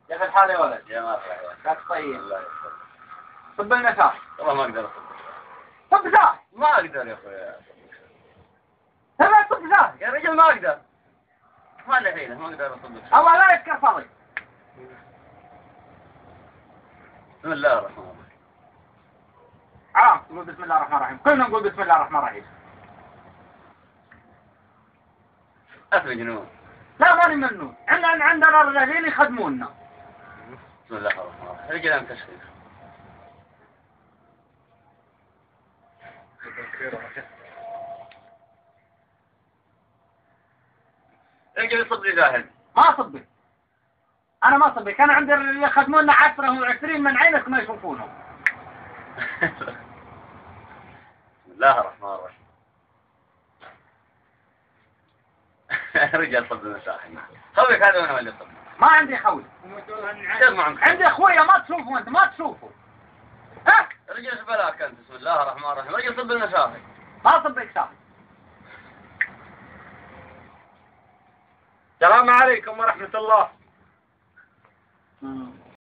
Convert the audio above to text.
كيف الحال يا ولد؟ يا مرحبا. كيف طيب؟ الله يسلمك. صب لنا شاي. والله ما اقدر اصب. صب شاي. ما اقدر يا اخوي. تبع صب شاي. يا رجل ما اقدر. ما لي حيله ما اقدر اصب لك. الله لا يتكفري. بسم الله الرحمن الرحيم. تقول بسم الله الرحمن الرحيم. كلنا نقول بسم الله الرحمن الرحيم. أثر جنون. لا ماني منون. عندنا الرجالين يخدمونا. بسم الله الرحمن الرحيم. رجل أنت تشخيص. رجل يصب لي جاهز. ما صبي. أنا ما صبي. كان عند اللي يخدمونا 10 و20 من عينك ما يشوفونهم. بسم الله الرحمن الرحيم. رجال صب لنا شاحن. خويك هذا وين اللي صب؟ ما عندي خوي. عندي أخويا ما تشوفه أنت ما تشوفه. ها؟ رجل ايش بلاك انت؟ بسم الله الرحمن الرحيم. رجل صب لنا شاحن. ما صبيك شاي. السلام عليكم ورحمة الله.